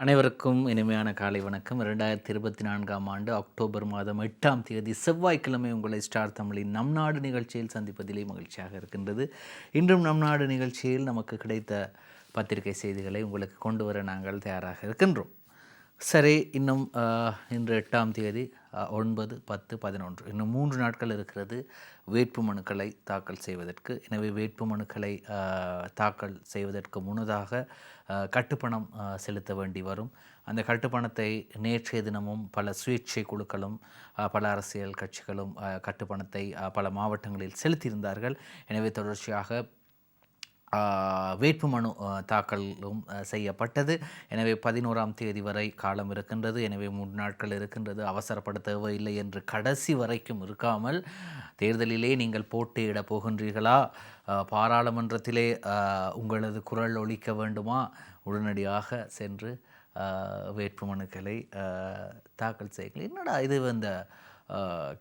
அனைவருக்கும் இனிமையான காலை வணக்கம். 2024ஆம் ஆண்டு அக்டோபர் மாதம் 8ஆம் தேதி செவ்வாய்க்கிழமை உங்களை ஸ்டார் தமிழின் நம் நாடு நிகழ்ச்சியில் சந்திப்பதிலே மகிழ்ச்சியாக இருக்கின்றது. இன்றும் நம் நாடு நிகழ்ச்சியில் நமக்கு கிடைத்த பத்திரிகை செய்திகளை உங்களுக்கு கொண்டு வர நாங்கள் தயாராக இருக்கின்றோம். சரி, இன்னும் இன்று 8ஆம் தேதி 9, 10, 11 இன்னும் 3 நாட்கள் இருக்கிறது வேட்பு மனுக்களை தாக்கல் செய்வதற்கு. எனவே வேட்பு மனுக்களை தாக்கல் செய்வதற்கு முன்னதாக கட்டுப்பணம் செலுத்த வேண்டி வரும். அந்த கட்டுப்பணத்தை நேற்றைய தினமும் பல சுயேட்சை குழுக்களும் பல அரசியல் கட்சிகளும் கட்டுப்பணத்தை பல மாவட்டங்களில் செலுத்தியிருந்தார்கள். எனவே தொடர்ச்சியாக வேட்புமனு தாக்கலும் செய்யப்பட்டது. எனவே 11ஆம் தேதி வரை காலம் இருக்கின்றது. எனவே 3 நாட்கள் இருக்கின்றது. அவசரப்பட தேவையில்லை என்று கடைசி வரைக்கும் இருக்காமல், தேர்தலிலே நீங்கள் போட்டியிட போகின்றீர்களா, பாராளுமன்றத்திலே உங்களது குரல் ஒலிக்க வேண்டுமா, உடனடியாக சென்று வேட்புமனுக்களை தாக்கல் செய்யுங்கள். என்னடா இது, இந்த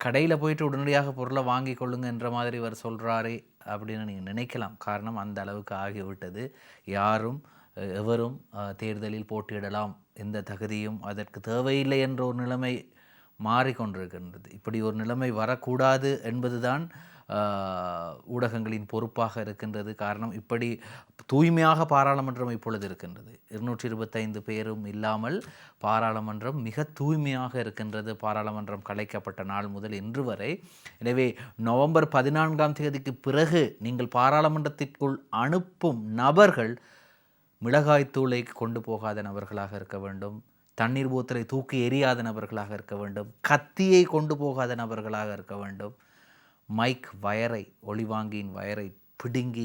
கடையில் போயிட்டு உடனடியாக பொருளை வாங்கி கொள்ளுங்க என்ற மாதிரி இவர் சொல்கிறாரே அப்படின்னு நீங்கள் நினைக்கலாம். காரணம், அந்த அளவுக்கு ஆகிவிட்டது. யாரும் எவரும் தேர்தலில் போட்டியிடலாம், எந்த தகுதியும் அதற்கு தேவையில்லை என்ற ஒரு நிலைமை மாறிக்கொண்டிருக்கின்றது. இப்படி ஒரு நிலைமை வரக்கூடாது என்பதுதான் ஊடகங்களின் பொறுப்பாக இருக்கின்றது. காரணம், இப்படி தூய்மையாக பாராளுமன்றம் இப்பொழுது இருக்கின்றது. 225 பேரும் இல்லாமல் பாராளுமன்றம் மிக தூய்மையாக இருக்கின்றது. பாராளுமன்றம் கலைக்கப்பட்ட நாள் முதல் இன்று வரை. எனவே நவம்பர் 14ஆம் தேதிக்கு பிறகு நீங்கள் பாராளுமன்றத்திற்குள் அனுப்பும் நபர்கள் மிளகாய்த்தூளை கொண்டு போகாத நபர்களாக இருக்க வேண்டும், தண்ணீர் போத்தலை தூக்கி எறியாத நபர்களாக இருக்க வேண்டும், கத்தியை கொண்டு போகாத நபர்களாக இருக்க வேண்டும், மைக் வயரை, ஒளிவாங்கியின் வயரை பிடுங்கி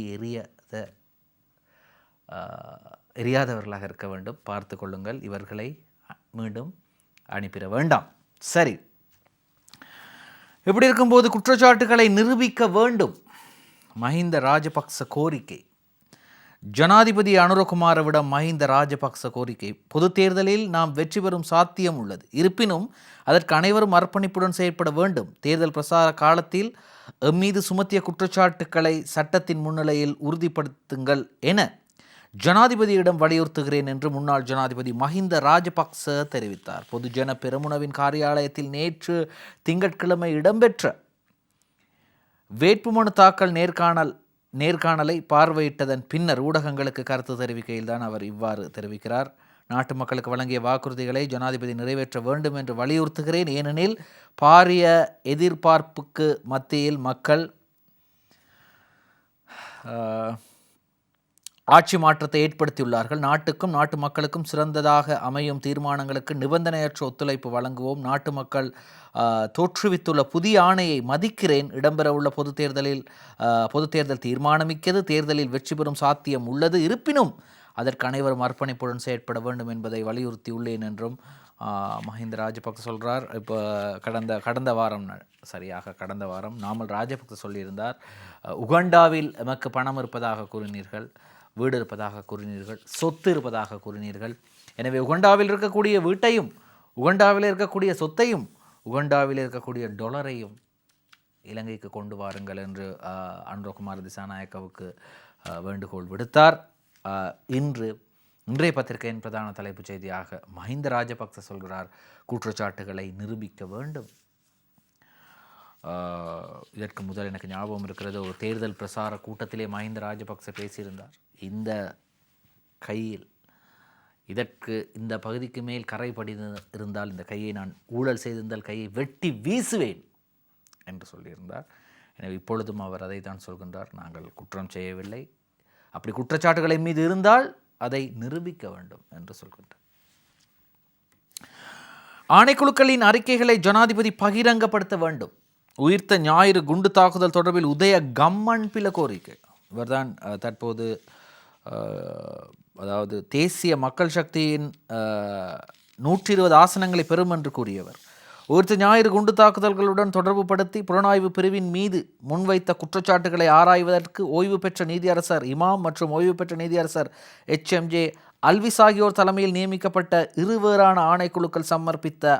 எரியாதவர்களாக இருக்க வேண்டும். பார்த்து கொள்ளுங்கள், இவர்களை மீண்டும் அனுப்பிட வேண்டாம். சரி, இப்படி இருக்கும்போது குற்றச்சாட்டுகளை நிரூபிக்க வேண்டும். மஹிந்த ராஜபக்ச கோரிக்கை. ஜனாதிபதி அனுரகுமாரவிடம் மஹிந்த ராஜபக்ச கோரிக்கை. பொது தேர்தலில் நாம் வெற்றி பெறும் சாத்தியம் உள்ளது. இருப்பினும் அதற்கு அனைவரும் அர்ப்பணிப்புடன் செயற்பட வேண்டும். தேர்தல் பிரசார காலத்தில் எம்மீது சுமத்திய குற்றச்சாட்டுக்களை சட்டத்தின் முன்னிலையில் உறுதிப்படுத்துங்கள் என ஜனாதிபதியிடம் வலியுறுத்துகிறேன் என்று முன்னாள் ஜனாதிபதி மஹிந்த ராஜபக்ச தெரிவித்தார். பொதுஜன பெரமுனவின் காரியாலயத்தில் நேற்று திங்கட்கிழமை இடம்பெற்ற வேட்புமனு தாக்கல் நேர்காணலை பார்வையிட்டதன் பின்னர் ஊடகங்களுக்கு கருத்து தெரிவிக்கையில் தான் அவர் இவ்வாறு தெரிவிக்கிறார். நாட்டு மக்களுக்கு வழங்கிய வாக்குறுதிகளை ஜனாதிபதி நிறைவேற்ற வேண்டும் என்று வலியுறுத்துகிறேன். ஏனெனில் பாரிய எதிர்பார்ப்புக்கு மத்தியில் மக்கள் ஆட்சி மாற்றத்தை ஏற்படுத்தியுள்ளார்கள். நாட்டுக்கும் நாட்டு மக்களுக்கும் சிறந்ததாக அமையும் தீர்மானங்களுக்கு நிபந்தனையற்ற ஒத்துழைப்பு வழங்குவோம். நாட்டு மக்கள் தோற்றுவித்துள்ள புதிய ஆணையை மதிக்கிறேன். இடம்பெறவுள்ள பொது தேர்தல் தீர்மானமிக்கது. தேர்தலில் வெற்றி பெறும் சாத்தியம் உள்ளது. இருப்பினும் அதற்கு அனைவரும் அர்ப்பணிப்புடன் செயற்பட வேண்டும் என்பதை வலியுறுத்தியுள்ளேன் என்றும் மஹிந்த ராஜபக்ச சொல்கிறார். இப்போ கடந்த வாரம் நாமல் ராஜபக்ச சொல்லியிருந்தார், உகாண்டாவில் எமக்கு பணம் இருப்பதாக கூறினீர்கள், வீடு இருப்பதாக கூறினீர்கள், சொத்து இருப்பதாக கூறினீர்கள். எனவே உகாண்டாவில் இருக்கக்கூடிய வீட்டையும், உகாண்டாவில் இருக்கக்கூடிய சொத்தையும், உகாண்டாவில் இருக்கக்கூடிய டொலரையும் இலங்கைக்கு கொண்டு வாருங்கள் என்று அனுரகுமார திசாநாயக்கவுக்கு வேண்டுகோள் விடுத்தார். இன்றைய பத்திரிகையின் பிரதான தலைப்புச் செய்தியாக மஹிந்த ராஜபக்ச சொல்கிறார், குற்றச்சாட்டுகளை நிரூபிக்க வேண்டும். இதற்கு முதல் எனக்கு ஞாபகம் இருக்கிறது, ஒரு தேர்தல் பிரசார கூட்டத்திலே மஹிந்த ராஜபக்ச பேசியிருந்தார். இந்த கையில் இந்த பகுதிக்கு மேல் கரை இருந்தால் இந்த கையை நான் ஊழல் செய்திருந்தால் கையை வெட்டி வீசுவேன் என்று சொல்லியிருந்தார். எனவே இப்பொழுதும் அவர் அதை தான் சொல்கின்றார், நாங்கள் குற்றம் செய்யவில்லை, அப்படி குற்றச்சாட்டுகளை மீது இருந்தால் அதை நிரூபிக்க வேண்டும் என்று சொல்கின்றார். ஆணைக்குழுக்களின் அறிக்கைகளை ஜனாதிபதி பகிரங்கப்படுத்த வேண்டும். உயிர்த்த ஞாயிறு குண்டு தாக்குதல் தொடர்பில் உதய கம்மன்பில கோரிக்கை. இவர்தான் தற்போது அதாவது தேசிய மக்கள் சக்தியின் 120 ஆசனங்களை பெறும் என்று கூறியவர். உயிர்த்த ஞாயிறு குண்டு தாக்குதல்களுடன் தொடர்பு படுத்தி புலனாய்வு பிரிவின் மீது முன்வைத்த குற்றச்சாட்டுகளை ஆராய்வதற்கு ஓய்வு பெற்ற நீதியரசர் இமாம் மற்றும் ஓய்வு பெற்ற நீதியரசர் HMJ அல்விஸ் ஆகியோர் தலைமையில் நியமிக்கப்பட்ட இருவேறான ஆணைக்குழுக்கள் சமர்ப்பித்த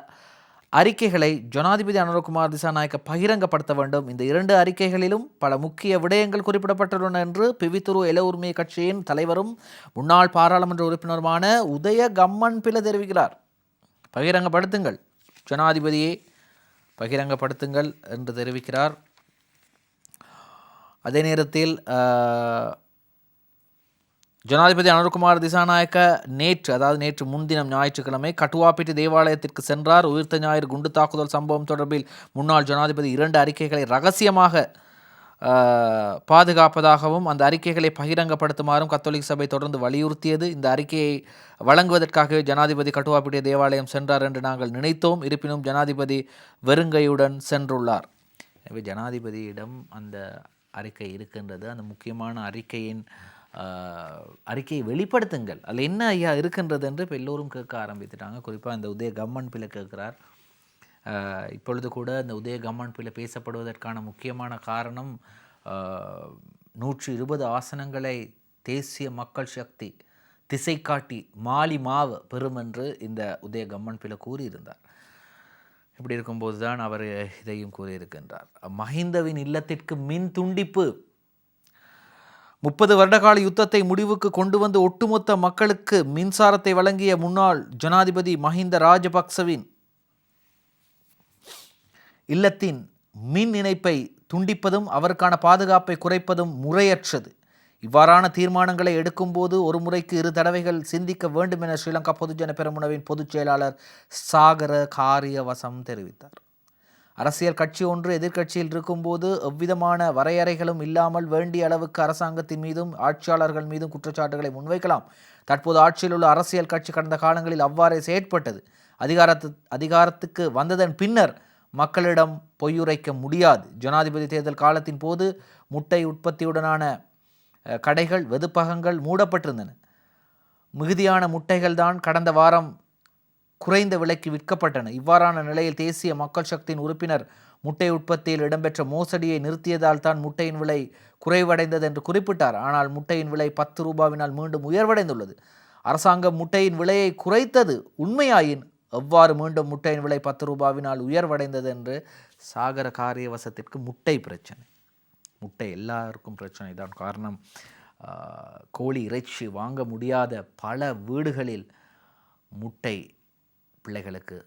அறிக்கைகளை ஜனாதிபதி அனுரகுமார் திசாநாயக்க பகிரங்கப்படுத்த வேண்டும். இந்த 2 அறிக்கைகளிலும் பல முக்கிய விடயங்கள் குறிப்பிடப்பட்டுள்ளன என்று பிவித்துரு எல உரிமை கட்சியின் தலைவரும் முன்னாள் பாராளுமன்ற உறுப்பினருமான உதய கம்மன்பில தெரிவிக்கிறார். பகிரங்கப்படுத்துங்கள் ஜனாதிபதியே, பகிரங்கப்படுத்துங்கள் என்று தெரிவிக்கிறார். அதே நேரத்தில் ஜனாதிபதி அனுரகுமார் திசாநாயக்க நேற்று முன்தினம் ஞாயிற்றுக்கிழமை கட்டுவாப்பிட்டி தேவாலயத்திற்கு சென்றார். உயிர்த்த ஞாயிறு குண்டு தாக்குதல் சம்பவம் தொடர்பில் முன்னாள் ஜனாதிபதி 2 அறிக்கைகளை ரகசியமாக பாதுகாப்பதாகவும் அந்த அறிக்கைகளை பகிரங்கப்படுத்துமாறும் கத்தோலிக்க சபை தொடர்ந்து வலியுறுத்தியது. இந்த அறிக்கையை வழங்குவதற்காகவே ஜனாதிபதி கட்டுவாப்பிட்டிய தேவாலயம் சென்றார் என்று நாங்கள் நினைத்தோம். இருப்பினும் ஜனாதிபதி வெறுங்கையுடன் சென்றுள்ளார். எனவே ஜனாதிபதியிடம் அந்த அறிக்கை இருக்கின்றது. அந்த முக்கியமான அறிக்கையை வெளிப்படுத்துங்கள், அதில் என்ன ஐயா இருக்கின்றது என்று இப்போ எல்லோரும் கேட்க ஆரம்பித்துட்டாங்க. குறிப்பாக இந்த உதய கம்மன் பிள்ளை கேட்குறார். இப்பொழுது கூட இந்த உதய கம்மன் பிள்ளை பேசப்படுவதற்கான முக்கியமான காரணம் 120 ஆசனங்களை தேசிய மக்கள் சக்தி திசை காட்டி மாலி மாவ பெறும் என்று இந்த உதய கம்மன் பிள்ளை கூறியிருந்தார். இப்படி இருக்கும்போது தான் அவர் இதையும் கூறியிருக்கின்றார். மஹிந்தவின் இல்லத்திற்கு மின் துண்டிப்பு, 30 வருடகால யுத்தத்தை முடிவுக்கு கொண்டு வந்து ஒட்டுமொத்த மக்களுக்கு மின்சாரத்தை வழங்கிய முன்னாள் ஜனாதிபதி மஹிந்த ராஜபக்சவின் இல்லத்தின் மின் இணைப்பை துண்டிப்பதும் அவருக்கான பாதுகாப்பை குறைப்பதும் முறையற்றது. இவ்வாறான தீர்மானங்களை எடுக்கும்போது ஒரு முறைக்கு 2 தடவைகள் சிந்திக்க வேண்டும் என ஸ்ரீலங்கா பொதுஜன பெரமுனவின் பொதுச் செயலாளர் சாகர காரியவசம் தெரிவித்தார். அரசியல் கட்சி ஒன்று எதிர்க்கட்சியில் இருக்கும்போது எவ்விதமான வரையறைகளும் இல்லாமல் வேண்டிய அளவுக்கு அரசாங்கத்தின் மீதும் ஆட்சியாளர்கள் மீதும் குற்றச்சாட்டுகளை முன்வைக்கலாம். தற்போது ஆட்சியில் உள்ள அரசியல் கட்சி கடந்த காலங்களில் அவ்வாறே செயற்பட்டது. அதிகாரத்துக்கு வந்ததன் பின்னர் மக்களிடம் பொய்யுரைக்க முடியாது. ஜனாதிபதி தேர்தல் காலத்தின் போது முட்டை உற்பத்தியுடனான கடைகள் வெதுப்பகங்கள் மூடப்பட்டிருந்தன. மிகுதியான முட்டைகள் தான் கடந்த வாரம் குறைந்த விலைக்கு விற்கப்பட்டன. இவ்வாறான நிலையில் தேசிய மக்கள் சக்தியின் உறுப்பினர் முட்டை உற்பத்தியில் இடம்பெற்ற மோசடியை நிறுத்தியதால் தான் முட்டையின் விலை குறைவடைந்தது என்று குறிப்பிட்டார். ஆனால் முட்டையின் விலை 10 ரூபாவினால் மீண்டும் உயர்வடைந்துள்ளது. அரசாங்கம் முட்டையின் விலையை குறைத்தது உண்மையாயின் எவ்வாறு மீண்டும் முட்டையின் விலை 10 ரூபாவினால் உயர்வடைந்தது என்று சாகர காரியவசத்திற்கு முட்டை பிரச்சனை, முட்டை எல்லாருக்கும் பிரச்சனை தான் காரணம். கோழி இறைச்சி வாங்க முடியாத பல வீடுகளில் முட்டை பிள்ளைகளுக்கு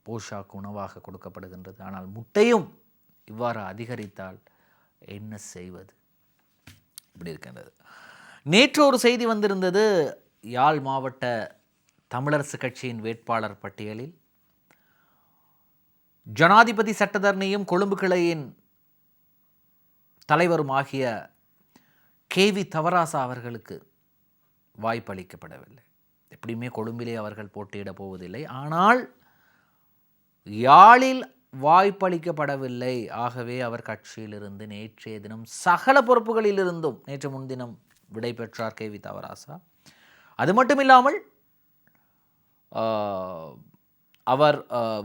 போஷாக்கு உணவாக கொடுக்கப்படுகின்றது. ஆனால் முட்டையும் இவ்வாறு அதிகரித்தால் என்ன செய்வது? இப்படி இருக்கின்றது. நேற்று ஒரு செய்தி வந்திருந்தது. யாழ் மாவட்ட தமிழரசு கட்சியின் வேட்பாளர் பட்டியலில் ஜனாதிபதி சட்டத்தரணியும் கொழும்பு கிளையின் தலைவரும் ஆகிய கேவி தவராசா அவர்களுக்கு வாய்ப்பளிக்கப்படவில்லை. எப்படியுமே கொழும்பிலே அவர்கள் போட்டியிட போவதில்லை. ஆனால் யாழில் வாய்ப்பளிக்கப்படவில்லை. ஆகவே அவர் கட்சியிலிருந்து நேற்றைய தினம் சகல பொறுப்புகளிலிருந்தும் நேற்று முன்தினம் விடை பெற்றார் கேவி தவராசா. அது மட்டுமில்லாமல் அவர்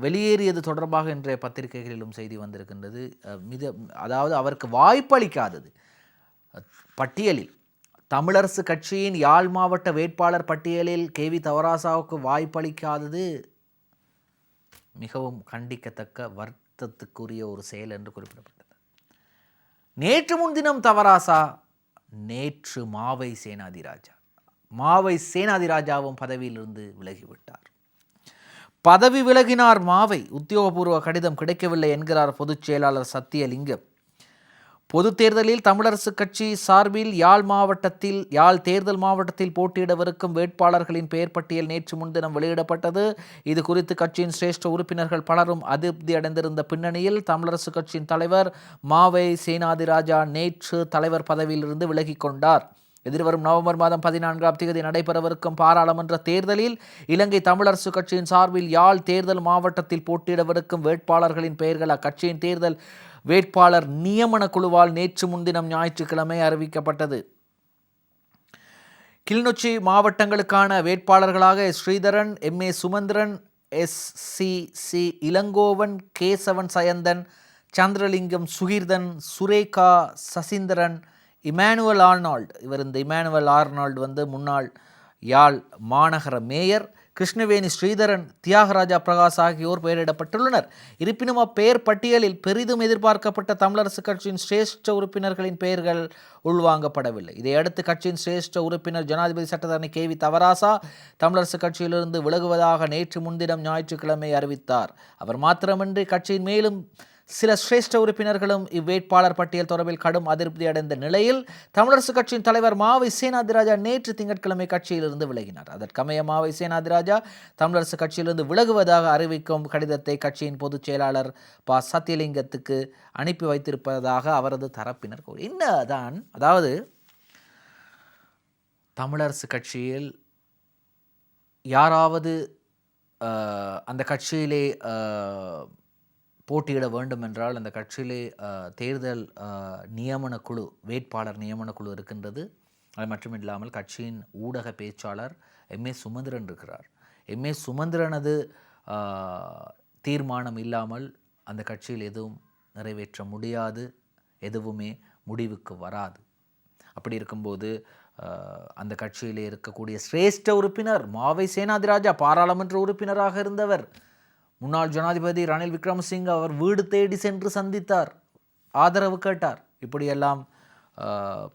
வெளியேறியது தொடர்பாக இன்றைய பத்திரிகைகளிலும் செய்தி வந்திருக்கின்றது. அதாவது அவருக்கு வாய்ப்பளிக்காதது பட்டியலில், தமிழரசு கட்சியின் யாழ் மாவட்ட வேட்பாளர் பட்டியலில் கேவி தவராசாவுக்கு வாய்ப்பளிக்காதது மிகவும் கண்டிக்கத்தக்க வருத்தத்துக்குரிய ஒரு செயல் என்று குறிப்பிடப்பட்டது. நேற்று முன்தினம் தவராசா, நேற்று மாவை சேனாதிராஜாவும் பதவியிலிருந்து விலகிவிட்டார். பதவி விலகினார் மாவை. உத்தியோகபூர்வ கடிதம் கிடைக்கவில்லை என்கிறார் பொதுச் செயலாளர் சத்தியலிங்கம். பொது தேர்தலில் தமிழரசு கட்சி சார்பில் யாழ் தேர்தல் மாவட்டத்தில் போட்டியிடவிருக்கும் வேட்பாளர்களின் பெயர் பட்டியல் நேற்று முன்தினம் வெளியிடப்பட்டது. இது குறித்து கட்சியின் சிரேஷ்ட உறுப்பினர்கள் பலரும் அதிருப்தி அடைந்திருந்த பின்னணியில் தமிழரசு கட்சியின் தலைவர் மாவை சேனாதிராஜா நேற்று தலைவர் பதவியிலிருந்து விலகிக் கொண்டார். எதிர்வரும் நவம்பர் மாதம் 14ஆம் தேதி நடைபெறவிருக்கும் பாராளுமன்ற தேர்தலில் இலங்கை தமிழரசு கட்சியின் சார்பில் யாழ் தேர்தல் மாவட்டத்தில் போட்டியிடவிருக்கும் வேட்பாளர்களின் பெயர்கள் அக்கட்சியின் தேர்தல் வேட்பாளர் நியமன குழுவால் நேற்று முன்தினம் ஞாயிற்றுக்கிழமை அறிவிக்கப்பட்டது. கிளிநொச்சி மாவட்டங்களுக்கான வேட்பாளர்களாக Sritharan, M A. Sumanthiran, S C. Ilangovan, Kesavan Sayanthan, Chandralingam Sukirthan, Sureka Sasindran, Emmanuel Arnold. இந்த இமானுவல் ஆர்னால்டு முன்னாள் யாழ் மாநகர மேயர் கிருஷ்ணவேணி ஸ்ரீதரன், தியாகராஜா பிரகாஷ் ஆகியோர் பெயரிடப்பட்டுள்ளனர். இருப்பினும் அப்பெயர் பட்டியலில் பெரிதும் எதிர்பார்க்கப்பட்ட தமிழரசு கட்சியின் சிரேஷ்ட உறுப்பினர்களின் பெயர்கள் உள்வாங்கப்படவில்லை. இதையடுத்து கட்சியின் சிரேஷ்ட உறுப்பினர் ஜனாதிபதி சட்டத்தரணி KV தவராசா தமிழரசு கட்சியிலிருந்து விலகுவதாக நேற்று முன்தினம் ஞாயிற்றுக்கிழமை அறிவித்தார். அவர் மாத்திரமின்றி கட்சியின் மேலும் சில சிரேஷ்ட உறுப்பினர்களும் இவ்வேட்பாளர் பட்டியல் தொடர்பில் கடும் அதிருப்தி அடைந்த நிலையில் தமிழரசு கட்சியின் தலைவர் மாவை சேனாதிராஜா நேற்று திங்கட்கிழமை கட்சியிலிருந்து விலகினார். அதற்கமைய மாவை சேனாதிராஜா தமிழரசு கட்சியிலிருந்து விலகுவதாக அறிவிக்கும் கடிதத்தை கட்சியின் பொதுச் செயலாளர் ப. சத்தியலிங்கத்துக்கு அனுப்பி வைத்திருப்பதாக அவரது தரப்பினர் கூறி. என்னதான், அதாவது தமிழரசு கட்சியில் யாராவது அந்த கட்சியிலே போட்டியிட வேண்டும் என்றால் அந்த கட்சியிலே தேர்தல் நியமன குழு, வேட்பாளர் நியமன குழு இருக்கின்றது. அது மட்டுமில்லாமல் கட்சியின் ஊடக பேச்சாளர் MA சுமந்திரன் இருக்கிறார். MA சுமந்திரனது தீர்மானம் இல்லாமல் அந்த கட்சியில் எதுவும் நிறைவேற்ற முடியாது, எதுவுமே முடிவுக்கு வராது. அப்படி இருக்கும்போது அந்த கட்சியிலே இருக்கக்கூடிய சிரேஷ்ட உறுப்பினர் மாவை சேனாதிராஜா பாராளுமன்ற உறுப்பினராக இருந்தவர். முன்னாள் ஜனாதிபதி ரணில் விக்ரமசிங்க அவர் வீடு தேடி சென்று சந்தித்தார், ஆதரவு கேட்டார். இப்படியெல்லாம்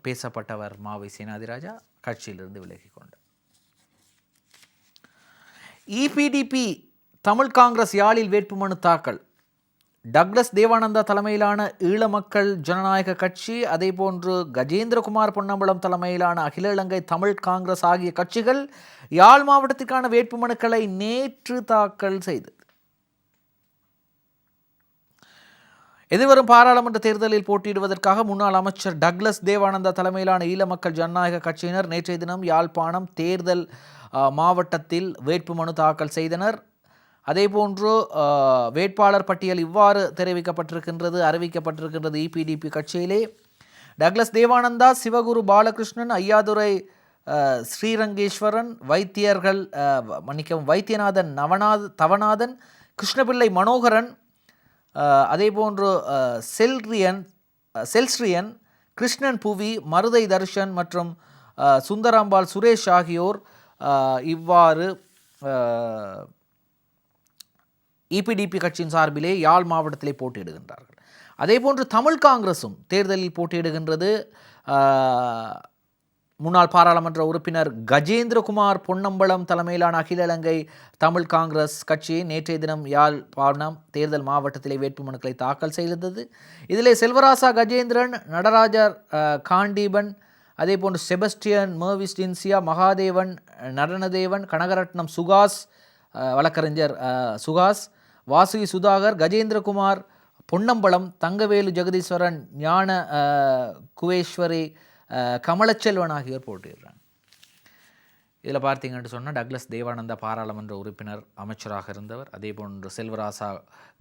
பேசப்பட்டவர் மாவை சேனாதிராஜா கட்சியிலிருந்து விலகி கொண்டார். EPDP தமிழ் காங்கிரஸ் யாழில் வேட்புமனு தாக்கல். டக்ளஸ் தேவானந்தா தலைமையிலான ஈழ மக்கள் ஜனநாயக கட்சி, அதேபோன்று கஜேந்திரகுமார் பொன்னம்பலம் தலைமையிலான அகில இலங்கை தமிழ் காங்கிரஸ் ஆகிய கட்சிகள் யாழ் மாவட்டத்திற்கான வேட்புமனுக்களை நேற்று தாக்கல் செய்தது. எதிர்வரும் பாராளுமன்ற தேர்தலில் போட்டியிடுவதற்காக முன்னாள் அமைச்சர் டக்ளஸ் தேவானந்தா தலைமையிலான ஈழ மக்கள் ஜனநாயக கட்சியினர் நேற்றைய தினம் யாழ்ப்பாணம் தேர்தல் மாவட்டத்தில் வேட்புமனு தாக்கல் செய்தனர். அதேபோன்று வேட்பாளர் பட்டியல் இவ்வாறு அறிவிக்கப்பட்டிருக்கின்றது. EPDP கட்சியிலே டக்ளஸ் தேவானந்தா, சிவகுரு பாலகிருஷ்ணன், ஐயாதுரை ஸ்ரீரங்கேஸ்வரன், வைத்தியநாதன் தவநாதன், கிருஷ்ணபிள்ளை மனோகரன், அதேபோன்று செல்ஸ்ரியன், கிருஷ்ணன் புவி, மருதை தர்ஷன் மற்றும் சுந்தராம்பாள் சுரேஷ் ஆகியோர் இவ்வாறு EPDP கட்சியின் சார்பிலே யாழ் மாவட்டத்திலே போட்டியிடுகின்றார்கள். அதேபோன்று தமிழ் காங்கிரசும் தேர்தலில் போட்டியிடுகின்றது. முன்னாள் பாராளுமன்ற உறுப்பினர் கஜேந்திரகுமார் பொன்னம்பலம் தலைமையிலான அகில இலங்கை தமிழ் காங்கிரஸ் கட்சி நேற்றைய தினம் யாழ்ப்பாணம் தேர்தல் மாவட்டத்திலே வேட்புமனுக்களை தாக்கல் செய்தது. இதிலே செல்வராசா கஜேந்திரன், நடராஜர் காண்டீபன், அதேபோன்று செபஸ்டியன் மேர்விஸ்டின்சியா, மகாதேவன் நடனதேவன், கனகரட்னம் சுகாஸ், வழக்கறிஞர் சுகாஸ், வாசுகி சுதாகர், கஜேந்திரகுமார் பொன்னம்பலம், தங்கவேலு ஜெகதீஸ்வரன், ஞான குவேஸ்வரி, கமலச்செல்வன் ஆகியோர் போட்டியிடுறாங்க. இதில் பார்த்தீங்கன்னு சொன்னால் டக்ளஸ் தேவானந்தா பாராளுமன்ற உறுப்பினர் அமைச்சராக இருந்தவர். அதே போன்று செல்வராசா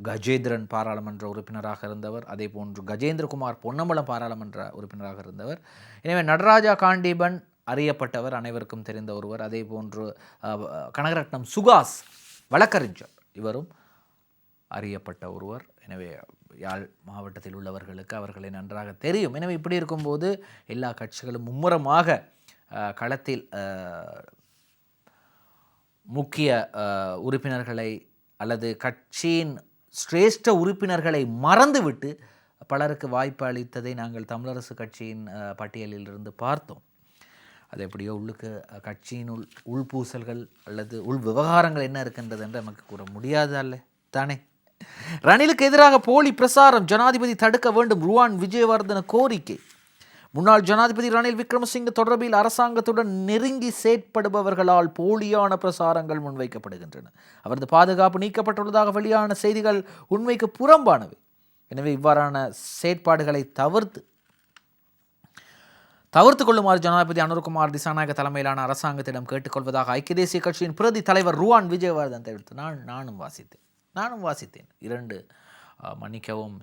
கஜேந்திரன் பாராளுமன்ற உறுப்பினராக இருந்தவர். அதே போன்று கஜேந்திரகுமார் பொன்னம்பலம் பாராளுமன்ற உறுப்பினராக இருந்தவர். எனவே நடராஜா காண்டீபன் அறியப்பட்டவர், அனைவருக்கும் தெரிந்த ஒருவர். அதே போன்று கனகரட்னம் சுகாஸ் வழக்கறிஞர், இவரும் அறியப்பட்ட ஒருவர். எனவே யாழ் மாவட்டத்தில் உள்ளவர்களுக்கு அவர்களை நன்றாக தெரியும். எனவே இப்படி இருக்கும்போது எல்லா கட்சிகளும் மும்முரமாக களத்தில் முக்கிய உறுப்பினர்களை அல்லது கட்சியின் சிரேஷ்ட உறுப்பினர்களை மறந்துவிட்டு பலருக்கு வாய்ப்பு அளித்ததை நாங்கள் தமிழரசு கட்சியின் பட்டியலிலிருந்து பார்த்தோம். அது எப்படியோ உள்ளுக்கு கட்சியின் உள்பூசல்கள் அல்லது உள் விவகாரங்கள் என்ன இருக்கின்றது என்று நமக்கு கூற முடியாது அல்ல தானே. ரணிலுக்கு எதிராக போலி பிரசாரம், ஜனாதிபதி தடுக்க வேண்டும், ருவான் விஜயவர்தன கோரிக்கை. முன்னாள் ஜனாதிபதி ரணில் விக்ரமசிங்க தொடர்பில் அரசாங்கத்துடன் நெருங்கி செயற்படுபவர்களால் போலியான பிரசாரங்கள் முன்வைக்கப்படுகின்றன. அவரது பாதுகாப்பு நீக்கப்பட்டுள்ளதாக வெளியான செய்திகள் உண்மைக்கு புறம்பானவை. எனவே இவ்வாறான செயற்பாடுகளை தவிர்த்து கொள்ளுமாறு ஜனாதிபதி அனுரகுமார் திசாநாயக்க தலைமையிலான அரசாங்கத்திடம் கேட்டுக்கொள்வதாக ஐக்கிய தேசிய கட்சியின் பிரதி தலைவர் ருவான் விஜயவர்தன் தெரிவித்தார். நானும் வாசித்தேன் 2 மன்னிக்கவும்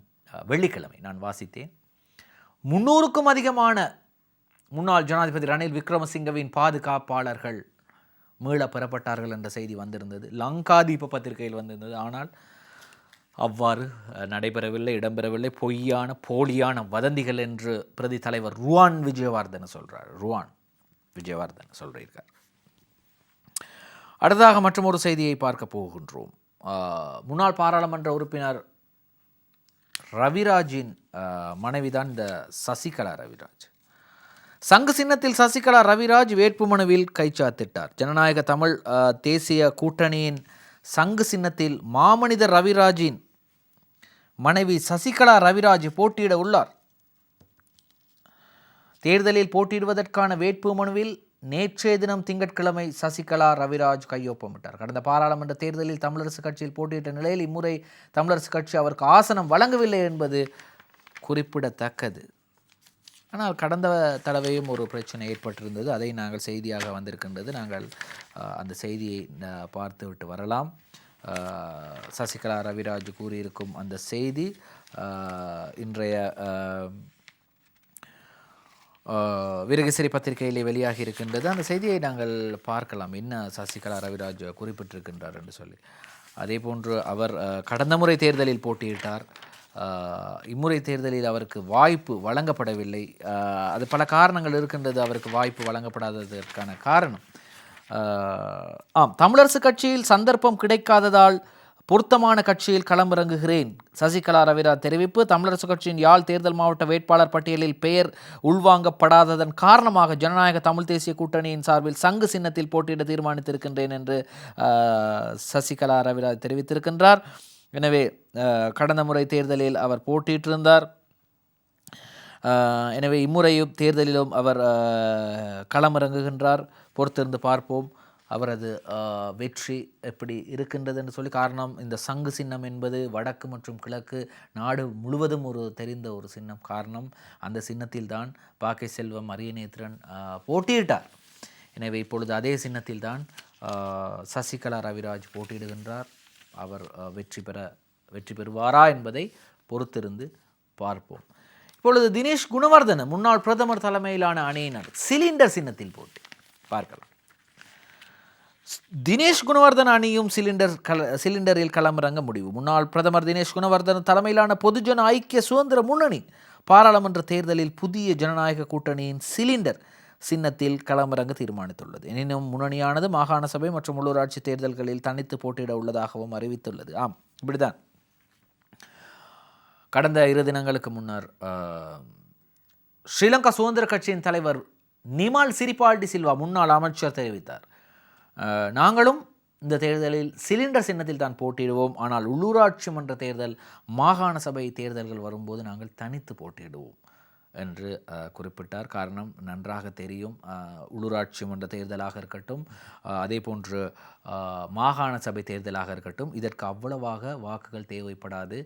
வெள்ளிக்கிழமை நான் வாசித்தேன். 300க்கும் அதிகமான முன்னாள் ஜனாதிபதி ரணில் விக்ரமசிங்கவின் பாதுகாப்பாளர்கள் மீள பெறப்பட்டார்கள் என்ற செய்தி வந்திருந்தது. லங்காதீப பத்திரிகையில் வந்திருந்தது. ஆனால் அவ்வாறு நடைபெறவில்லை, இடம்பெறவில்லை. பொய்யான போலியான வதந்திகள் என்று பிரதி தலைவர் ருவான் விஜயவர்தன சொல்கிறார். அடுத்ததாக மற்றொரு செய்தியை பார்க்க போகின்றோம். முன்னாள் பாராளுமன்ற உறுப்பினர் ரவிராஜின் மனைவிதான் இந்த சசிகலா ரவிராஜ். சங்கு சின்னத்தில் சசிகலா ரவிராஜ் வேட்புமனுவில் கைச்சாத்திட்டார். ஜனநாயக தமிழ் தேசிய கூட்டணியின் சங்கு சின்னத்தில் மாமனிதர் ரவிராஜின் மனைவி சசிகலா ரவிராஜ் போட்டியிட உள்ளார். தேர்தலில் போட்டியிடுவதற்கான வேட்புமனுவில் நேற்றைய தினம் திங்கட்கிழமை சசிகலா ரவிராஜ் கையொப்பமிட்டார். கடந்த பாராளுமன்ற தேர்தலில் தமிழரசு கட்சியில் போட்டியிட்ட நிலையில் இம்முறை தமிழரசு கட்சி அவருக்கு ஆசனம் வழங்கவில்லை என்பது குறிப்பிடத்தக்கது. ஆனால் கடந்த தடவையும் ஒரு பிரச்சனை ஏற்பட்டிருந்தது. அதை நாங்கள் செய்தியாக வந்திருக்கின்றது. நாங்கள் அந்த செய்தியை பார்த்துவிட்டு வரலாம். சசிகலா ரவிராஜ் கூறியிருக்கும் அந்த செய்தி இன்றைய வீரகேசரி பத்திரிகையிலே வெளியாகி இருக்கின்றது. அந்த செய்தியை நாங்கள் பார்க்கலாம், என்ன சசிகலா ரவிராஜ் குறிப்பிட்டிருக்கின்றார் என்று சொல்லி. அதே போன்று அவர் கடந்த முறை தேர்தலில் போட்டியிட்டார். இம்முறை தேர்தலில் அவருக்கு வாய்ப்பு வழங்கப்படவில்லை. அது பல காரணங்கள் இருக்கின்றது அவருக்கு வாய்ப்பு வழங்கப்படாததற்கான காரணம். தமிழரசு கட்சியில் சந்தர்ப்பம் கிடைக்காததால் பொருத்தமான கட்சியில் களமிறங்குகிறேன், சசிகலா ரவிராஜ் தெரிவிப்பு. தமிழரசு கட்சியின் யாழ் தேர்தல் மாவட்ட வேட்பாளர் பட்டியலில் பெயர் உள்வாங்கப்படாததன் காரணமாக ஜனநாயக தமிழ் தேசிய கூட்டணியின் சார்பில் சங்கு சின்னத்தில் போட்டியிட தீர்மானித்திருக்கின்றேன் என்று சசிகலா ரவிராஜ் தெரிவித்திருக்கின்றார். எனவே கடந்த முறை தேர்தலில் அவர் போட்டியிட்டிருந்தார். எனவே இம்முறையும் தேர்தலிலும் அவர் களமிறங்குகின்றார். பொறுத்திருந்து பார்ப்போம் அவரது வெற்றி எப்படி இருக்கின்றது என்று சொல்லி. காரணம், இந்த சங்கு சின்னம் என்பது வடக்கு மற்றும் கிழக்கு நாடு முழுவதும் ஒரு தெரிந்த ஒரு சின்னம். காரணம், அந்த சின்னத்தில் தான் பாக்கை செல்வம் அரியநேத்திரன் போட்டியிட்டார். எனவே இப்பொழுது அதே சின்னத்தில் தான் சசிகலா ரவிராஜ் போட்டியிடுகின்றார். அவர் வெற்றி பெறுவாரா என்பதை பொறுத்திருந்து பார்ப்போம். இப்பொழுது தினேஷ் குணவர்தன முன்னாள் பிரதமர் தலைமையிலான அணியினர் சிலிண்டர் சின்னத்தில் போட்டி பார்க்கலாம். தினேஷ் குணவர்தன அணியும் சிலிண்டரில் களமிறங்க முடிவு. முன்னாள் பிரதமர் தினேஷ் குணவர்தன தலைமையிலான பொதுஜன ஐக்கிய சுதந்திர முன்னணி பாராளுமன்ற தேர்தலில் புதிய ஜனநாயக கூட்டணியின் சிலிண்டர் சின்னத்தில் களமிறங்க தீர்மானித்துள்ளது. எனினும் முன்னணியானது மாகாண சபை மற்றும் உள்ளூராட்சி தேர்தல்களில் தனித்து போட்டியிட உள்ளதாகவும் அறிவித்துள்ளது. இப்படிதான் கடந்த 2 தினங்களுக்கு முன்னர் ஸ்ரீலங்கா சுதந்திர கட்சியின் தலைவர் நிமால் சிறிபால்டி சில்வா முன்னாள் அமைச்சர் தெரிவித்தார், நாங்களும் இந்த தேர்தலில் சிலிண்டர் சின்னத்தில் தான் போட்டியிடுவோம், ஆனால் உள்ளூராட்சி மன்ற தேர்தல் மாகாண சபை தேர்தல்கள் வரும்போது நாங்கள் தனித்து போட்டியிடுவோம் என்று குறிப்பிட்டார். காரணம் நன்றாக தெரியும், உள்ளூராட்சி மன்ற தேர்தலாக இருக்கட்டும், அதே போன்று மாகாண சபை தேர்தலாக இருக்கட்டும், இதற்கு அவ்வளவாக வாக்குகள் தேவைப்படாது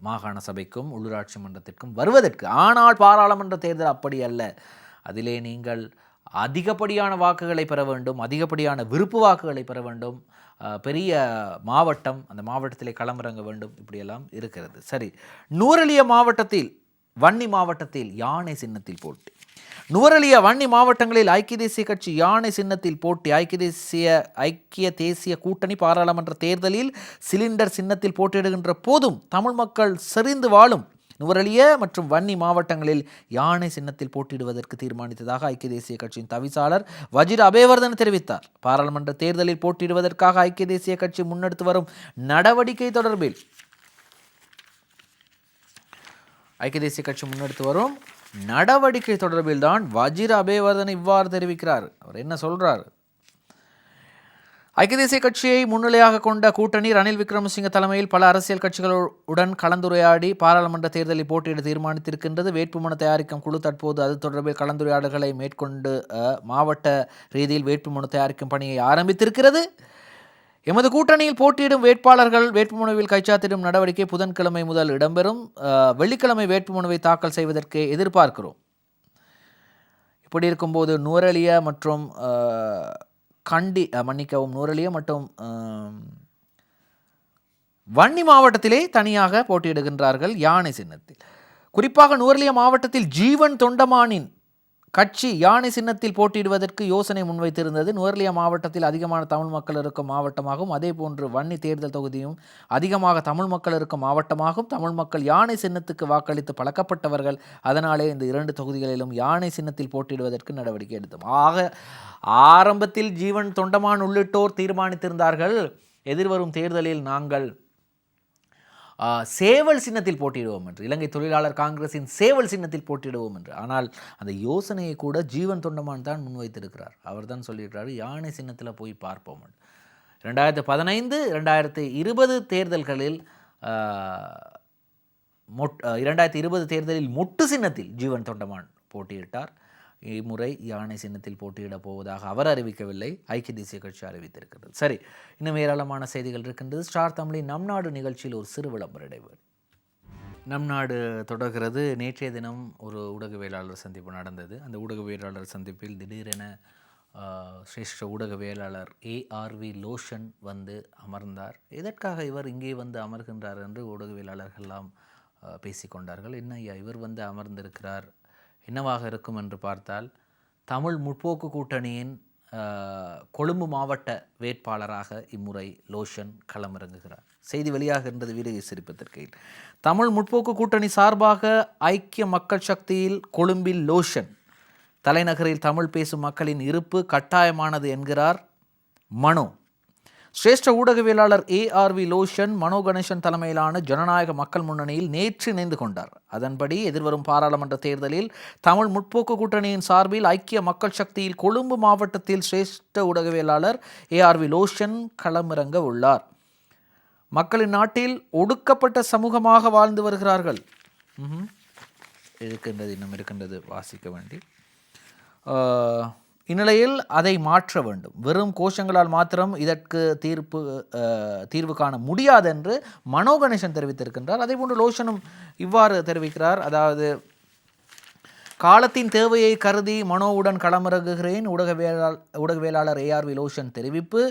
மாகாண சபைக்கும் உள்ளூராட்சி மன்றத்திற்கும் வருவதற்கு. ஆனால் பாராளுமன்ற தேர்தல் அப்படி அல்ல. அதிலே நீங்கள் அதிகப்படியான வாக்குகளை பெற வேண்டும், அதிகப்படியான விருப்பு வாக்குகளை பெற வேண்டும், பெரிய மாவட்டம், அந்த மாவட்டத்திலே களமிறங்க வேண்டும், இப்படியெல்லாம் இருக்கிறது. சரி, நுவரெலியா மாவட்டத்தில் வன்னி மாவட்டத்தில் யானை சின்னத்தில் போட்டி. நுவரெலியா வன்னி மாவட்டங்களில் ஐக்கிய தேசிய கட்சி யானை சின்னத்தில் போட்டி. ஐக்கிய தேசிய கூட்டணி பாராளுமன்ற தேர்தலில் சிலிண்டர் சின்னத்தில் போட்டியிடுகின்ற போதும் தமிழ் மக்கள் செறிந்து வாழும் நுவரெலியா மற்றும் வன்னி மாவட்டங்களில் யானை சின்னத்தில் போட்டியிடுவதற்கு தீர்மானித்ததாக ஐக்கிய தேசிய கட்சியின் தவிசாளர் வஜிர அபேவர்தன தெரிவித்தார். பாராளுமன்ற தேர்தலில் போட்டியிடுவதற்காக ஐக்கிய தேசிய கட்சி முன்னெடுத்து வரும் நடவடிக்கை தொடர்பில் தான் வஜிர அபேவர்தன இவ்வாறு தெரிவிக்கிறார். அவர் என்ன சொல்றார்? ஐக்கிய தேசிய கட்சியை முன்னிலையாக கொண்ட கூட்டணி ரணில் விக்ரமசிங்க தலைமையில் பல அரசியல் கட்சிகளுடன் கலந்துரையாடி பாராளுமன்ற தேர்தலில் போட்டியிட தீர்மானித்திருக்கின்றது. வேட்புமனு தயாரிக்கும் குழு தற்போது அது தொடர்பில் கலந்துரையாடல்களை மேற்கொண்டு மாவட்ட ரீதியில் வேட்புமனு தயாரிக்கும் பணியை ஆரம்பித்திருக்கிறது. எமது கூட்டணியில் போட்டியிடும் வேட்பாளர்கள் வேட்புமனுவில் கைச்சாத்திடும் நடவடிக்கை புதன்கிழமை முதல் இடம்பெறும். வெள்ளிக்கிழமை வேட்புமனுவை தாக்கல் செய்வதற்கு எதிர்பார்க்கிறோம். இப்படி இருக்கும்போது நுவரெலியா மற்றும் நுவரெலியா மற்றும் வன்னி மாவட்டத்திலே தனியாக போட்டியிடுகின்றார்கள் யானை சின்னத்தில். குறிப்பாக நுவரெலியா மாவட்டத்தில் ஜீவன் தொண்டமானின் கட்சி யானை சின்னத்தில் போட்டியிடுவதற்கு யோசனை முன்வைத்திருந்தது. நுவர்லியா மாவட்டத்தில் அதிகமான தமிழ் மக்கள் இருக்கும் மாவட்டமாகவும், அதேபோன்று வன்னி தேர்தல் தொகுதியும் அதிகமாக தமிழ் மக்கள் இருக்கும் மாவட்டமாகவும், தமிழ் மக்கள் யானை சின்னத்துக்கு வாக்களித்து பழக்கப்பட்டவர்கள். அதனாலே இந்த 2 தொகுதிகளிலும் யானை சின்னத்தில் போட்டியிடுவதற்கு நடவடிக்கை எடுத்தோம். ஆரம்பத்தில் ஜீவன் தொண்டமான் உள்ளிட்டோர் தீர்மானித்திருந்தார்கள், எதிர்வரும் தேர்தலில் நாங்கள் சேவல் சின்னத்தில் போட்டியிடுவோம் என்று, இலங்கை தொழிலாளர் காங்கிரஸின் சேவல் சின்னத்தில் போட்டியிடுவோம் என்று. ஆனால் அந்த யோசனையை கூட ஜீவன் தொண்டமான் தான் முன்வைத்திருக்கிறார். அவர் தான் சொல்லியிருக்கிறார் யானை சின்னத்தில் போய் பார்ப்போம். 2015 2020 தேர்தல்களில் 2020 தேர்தலில் மொட்டு சின்னத்தில் ஜீவன் தொண்டமான் போட்டியிட்டார். இம்முறை யானை சின்னத்தில் போட்டியிடப் போவதாக அவர் அறிவிக்கவில்லை, ஐக்கிய தேசிய கட்சி அறிவித்திருக்கிறது. சரி, இன்னும் ஏராளமான செய்திகள் இருக்கின்றது. ஸ்டார் தமிழின் நம் நாடு நிகழ்ச்சியில் ஒரு சிறு விளம்பர இடைவேளை. நம் நாடு தொடர்கிறது. நேற்றைய தினம் ஒரு ஊடகவியலாளர் சந்திப்பு நடந்தது. அந்த ஊடகவியலாளர் சந்திப்பில் திடீரென சிரேஷ்ட ஊடகவியலாளர் ஏஆர்வி லோஷன் வந்து அமர்ந்தார். எதற்காக இவர் இங்கே வந்து அமர்கின்றார் என்று ஊடகவியலாளர்கள்லாம் பேசிக்கொண்டார்கள். என்ன ஐயா இவர் வந்து அமர்ந்திருக்கிறார், என்னவாக இருக்கும் என்று பார்த்தால், தமிழ் முற்போக்கு கூட்டணியின் கொழும்பு மாவட்ட வேட்பாளராக இம்முறை லோஷன் களமிறங்குகிறார். செய்தி வெளியாகின்றது வீரகேசரி பத்திரிகையில். தமிழ் முற்போக்கு கூட்டணி சார்பாக ஐக்கிய மக்கள் சக்தியில் கொழும்பில் லோஷன். தலைநகரில் தமிழ் பேசும் மக்களின் இருப்பு கட்டாயமானது என்கிறார் மனோ. சிரேஷ்ட ஊடகவியலாளர் ஏஆர்வி லோஷன் மனோ கணேசன் தலைமையிலான ஜனநாயக மக்கள் முன்னணியில் நேற்று இணைந்து கொண்டார். அதன்படி எதிர்வரும் பாராளுமன்ற தேர்தலில் தமிழ் முற்போக்கு கூட்டணியின் சார்பில் ஐக்கிய மக்கள் சக்தியில் கொழும்பு மாவட்டத்தில் சிரேஷ்ட ஊடகவியலாளர் ஏஆர்வி லோஷன் களமிறங்க உள்ளார். மக்களின் நாட்டில் ஒடுக்கப்பட்ட சமூகமாக வாழ்ந்து வருகிறார்கள். இன்னும் இருக்கின்றது வாசிக்க வேண்டி. இந்நிலையில் அதை மாற்ற வேண்டும். வெறும் கோஷங்களால் மாத்திரம் இதற்கு தீர்வு காண முடியாது என்று மனோ கணேசன் தெரிவித்திருக்கின்றார். அதேபோன்று லோஷனும் இவ்வாறு தெரிவிக்கிறார். அதாவது, காலத்தின் தேவையை கருதி மனோவுடன் களமிறங்குகிறேன். ஊடகவியலாளர் ஏஆர்வி லோஷன் தெரிவிப்பு.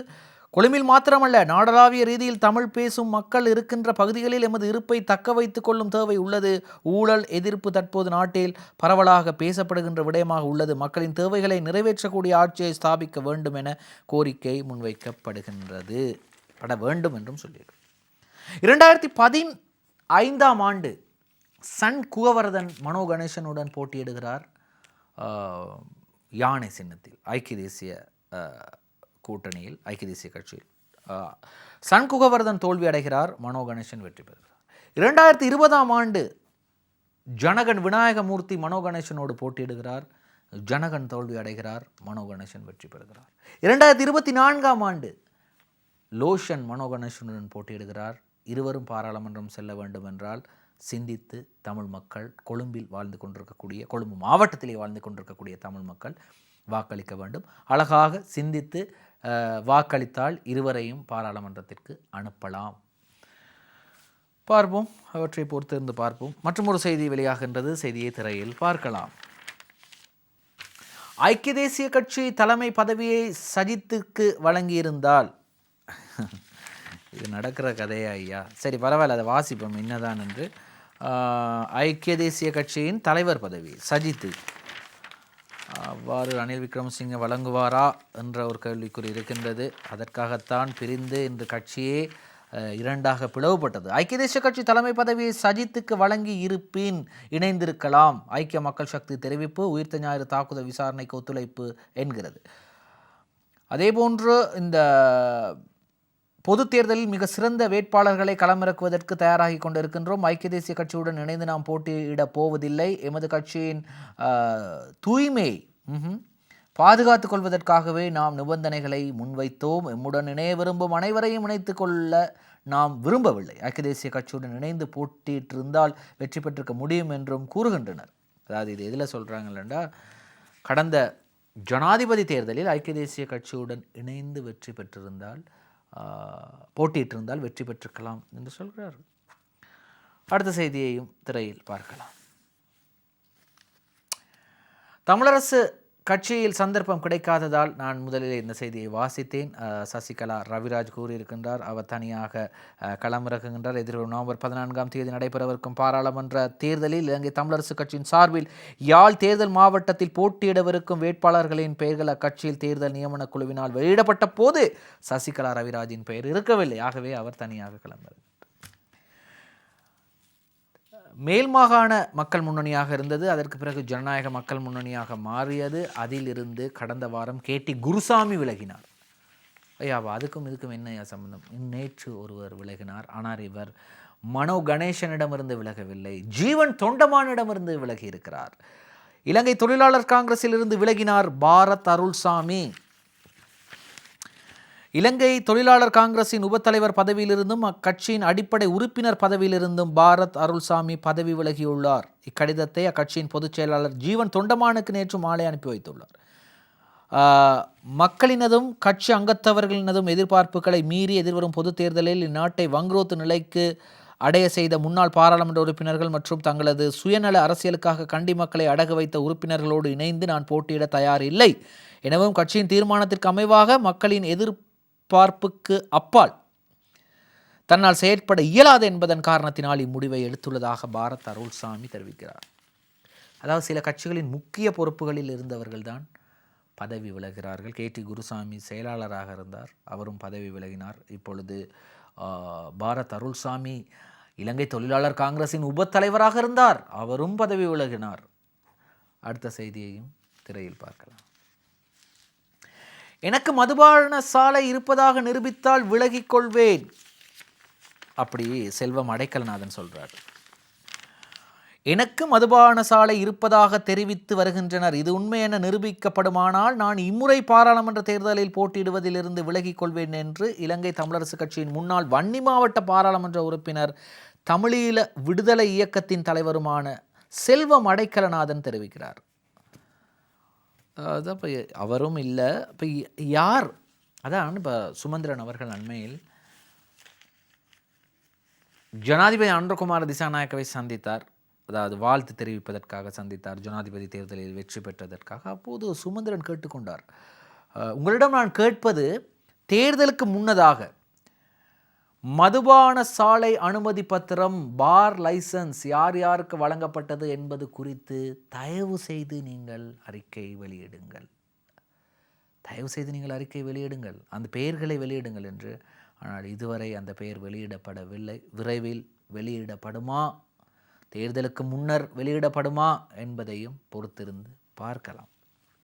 கொழும்பில் மாத்திரமல்ல, நாடளாவிய ரீதியில் தமிழ் பேசும் மக்கள் இருக்கின்ற பகுதிகளில் எமது இருப்பை தக்க வைத்துக் கொள்ளும் தேவை உள்ளது. ஊழல் எதிர்ப்பு தற்போது நாட்டில் பரவலாக பேசப்படுகின்ற விடயமாக உள்ளது. மக்களின் தேவைகளை நிறைவேற்றக்கூடிய ஆட்சியை ஸ்தாபிக்க வேண்டும் என கோரிக்கை முன்வைக்கப்படுகின்றது பட வேண்டும் என்றும் சொல்லியிருக்கிறார். 2015 ஆண்டு சன் குகவர்தன் மனோ கணேசனுடன் போட்டியிடுகிறார் யானை சின்னத்தில். ஐக்கிய தேசிய கூட்டணியில், ஐக்கிய தேசிய கட்சியில் சன் குகவர்தன் தோல்வி அடைகிறார், மனோ கணேசன் வெற்றி பெறுகிறார். 2020 ஆண்டு ஜனகன் விநாயகமூர்த்தி மனோ கணேசனோடு போட்டியிடுகிறார். ஜனகன் தோல்வி அடைகிறார், மனோ கணேசன் வெற்றி பெறுகிறார். 2024 ஆண்டு லோஷன் மனோ கணேசனுடன் போட்டியிடுகிறார். இருவரும் பாராளுமன்றம் செல்ல வேண்டும் என்றால் சிந்தித்து தமிழ் மக்கள், கொழும்பில் வாழ்ந்து கொண்டிருக்கக்கூடிய, கொழும்பு மாவட்டத்திலே வாழ்ந்து கொண்டிருக்கக்கூடிய தமிழ் மக்கள் வாக்களிக்க வேண்டும். அழகாக சிந்தித்து வாக்களித்தால் இருவரையும் பாராளுமன்றத்திற்கு அனுப்பலாம். பார்ப்போம், அவற்றை பொறுத்திருந்து பார்ப்போம். மற்றும் ஒரு செய்தி வெளியாகின்றது, செய்தியை திரையில் பார்க்கலாம். ஐக்கிய தேசிய கட்சி தலைமை பதவியை சஜித்துக்கு வழங்கியிருந்தால், இது நடக்கிற கதையா ஐயா? சரி பரவாயில்ல, அதை வாசிப்போம் என்னதான் என்று. ஐக்கிய தேசிய கட்சியின் தலைவர் பதவி சஜித்து அவ்வாறு ரணில் விக்ரமசிங்கே வழங்குவாரா என்ற ஒரு கேள்விக்குறி இருக்கின்றது. அதற்காகத்தான் பிரிந்து இன்று கட்சியே 2ஆக பிளவுபட்டது. ஐக்கிய தேசிய கட்சி தலைமை பதவியை சஜித்துக்கு வழங்கி இருப்பின் இணைந்திருக்கலாம். ஐக்கிய மக்கள் சக்தி தெரிவிப்பு. உயிர்த்த ஞாயிறு தாக்குதல் விசாரணைக்கு ஒத்துழைப்பு என்கிறது. அதேபோன்று இந்த பொது தேர்தலில் மிக சிறந்த வேட்பாளர்களை களமிறக்குவதற்கு தயாராகி கொண்டிருக்கின்றோம். ஐக்கிய தேசிய கட்சியுடன் இணைந்து நாம் போட்டியிடப் போவதில்லை. எமது கட்சியின் தூய்மையை பாதுகாத்துக் கொள்வதற்காகவே நாம் நிபந்தனைகளை முன்வைத்தோம். எம்முடன் இணைய விரும்பும் அனைவரையும் இணைத்துக் கொள்ள நாம் விரும்பவில்லை. ஐக்கிய தேசிய கட்சியுடன் இணைந்து போட்டியிட்டிருந்தால் வெற்றி பெற்றிருக்க முடியும் என்றும் கூறுகின்றனர். அதாவது இது எதில் சொல்கிறாங்களா, கடந்த ஜனாதிபதி தேர்தலில் ஐக்கிய தேசிய கட்சியுடன் இணைந்து வெற்றி பெற்றிருந்தால், போட்டியிட்டிருந்தால் வெற்றி பெற்றிருக்கலாம் என்று சொல்கிறார்கள். அடுத்த செய்தியையும் திரையில் பார்க்கலாம். தமிழரசு கட்சியில் சந்தர்ப்பம் கிடைக்காததால் நான் முதலில் இந்த செய்தியை வாசித்தேன். சசிகலா ரவிராஜ் கூறியிருக்கின்றார், அவர் தனியாக களமிறக்குகின்றார். எதிர்வரும் நவம்பர் 14ஆம் தேதி நடைபெறவிருக்கும் பாராளுமன்ற தேர்தலில் இலங்கை தமிழரசு கட்சியின் சார்பில் யாழ் தேர்தல் மாவட்டத்தில் போட்டியிடவிருக்கும் வேட்பாளர்களின் பெயர்கள் அக்கட்சியில் தேர்தல் நியமன குழுவினால் வெளியிடப்பட்ட போது சசிகலா ரவிராஜின் பெயர் இருக்கவில்லை. ஆகவே அவர் தனியாக களமிறங்கினார். மேல் மாகாண மக்கள் முன்னணியாக இருந்தது, அதற்கு பிறகு ஜனநாயக மக்கள் முன்னணியாக மாறியது. அதிலிருந்து கடந்த வாரம் கேடி குருசாமி விலகினார். ஐயாவா, அதுக்கும் இதுக்கும் என்ன சம்பந்தம்? நேற்று ஒருவர் விலகினார். ஆனால் இவர் மனோ கணேசனிடமிருந்து விலகவில்லை, ஜீவன் தொண்டமானிடமிருந்து விலகி இருக்கிறார். இலங்கை தொழிலாளர் காங்கிரஸில் இருந்து விலகினார் பாரத் அருள்சாமி. இலங்கை தொழிலாளர் காங்கிரசின் உபத்தலைவர் பதவியிலிருந்தும் அக்கட்சியின் அடிப்படை உறுப்பினர் பதவியிலிருந்தும் பாரத் அருள்சாமி பதவி விலகியுள்ளார். இக்கடிதத்தை அக்கட்சியின் பொதுச் செயலாளர் ஜீவன் தொண்டமானுக்கு நேற்று மாலை அனுப்பி வைத்துள்ளார். மக்களினதும் கட்சி அங்கத்தவர்களினதும் எதிர்பார்ப்புகளை மீறி எதிர்வரும் பொதுத் தேர்தலில் இந்நாட்டை வங்குரோத்து நிலைக்கு அடைய செய்த முன்னாள் பாராளுமன்ற உறுப்பினர்கள் மற்றும் தங்களது சுயநல அரசியலுக்காக கண்டி மக்களை அடகு வைத்த உறுப்பினர்களோடு இணைந்து நான் போட்டியிட தயார் இல்லை. எனவும் கட்சியின் தீர்மானத்திற்கு அமைவாக மக்களின் எதிர்பார்ப்புக்கு அப்பால் தன்னால் செயற்பட இயலாது என்பதன் காரணத்தினால் இம்முடிவை எடுத்துள்ளதாக பாரத் அருள்சாமி தெரிவிக்கிறார். அதாவது சில கட்சிகளின் முக்கிய பொறுப்புகளில் இருந்தவர்கள்தான் பதவி விலகிறார்கள். கேடி குருசாமி செயலாளராக இருந்தார், அவரும் பதவி விலகினார். இப்பொழுது பாரத் அருள்சாமி இலங்கை தொழிலாளர் காங்கிரசின் உபத்தலைவராக இருந்தார், அவரும் பதவி விலகினார். அடுத்த செய்தியையும் திரையில் பார்க்கலாம். எனக்கு மதுபான சாலை இருப்பதாக நிரூபித்தால் விலகிக் கொள்வேன், அப்படி செல்வம் அடைக்கலநாதன் சொல்றார். எனக்கு மதுபான சாலை இருப்பதாக தெரிவித்து வருகின்றனர், இது உண்மை என நிரூபிக்கப்படுமானால் நான் இம்முறை பாராளுமன்ற தேர்தலில் போட்டியிடுவதிலிருந்து விலகிக் கொள்வேன் என்று இலங்கை தமிழரசு கட்சியின் முன்னாள் வன்னி மாவட்ட பாராளுமன்ற உறுப்பினர் தமிழீழ விடுதலை இயக்கத்தின் தலைவருமான செல்வம் அடைக்கலநாதன் தெரிவிக்கிறார். அதான் இப்போ அவரும் இல்லை, இப்போ யார்? அதான் இப்போ சுமந்திரன் அவர்கள் அண்மையில் ஜனாதிபதி அனுரகுமார திசாநாயக்கவை சந்தித்தார், அதாவது வாழ்த்து தெரிவிப்பதற்காக சந்தித்தார், ஜனாதிபதி தேர்தலில் வெற்றி பெற்றதற்காக. அப்போது சுமந்திரன் கேட்டுக்கொண்டார், உங்களிடம் நான் கேட்பது தேர்தலுக்கு முன்னதாக மதுபான சாலை அனுமதி பத்திரம், பார் லைசன்ஸ் யார் யாருக்கு வழங்கப்பட்டது என்பது குறித்து தயவு செய்து நீங்கள் அறிக்கை வெளியிடுங்கள், தயவு செய்து நீங்கள் அறிக்கை வெளியிடுங்கள், அந்த பெயர்களை வெளியிடுங்கள் என்று. ஆனால் இதுவரை அந்த பெயர் வெளியிடப்படவில்லை. விரைவில் வெளியிடப்படுமா, தேர்தலுக்கு முன்னர் வெளியிடப்படுமா என்பதையும் பொறுத்திருந்து பார்க்கலாம்.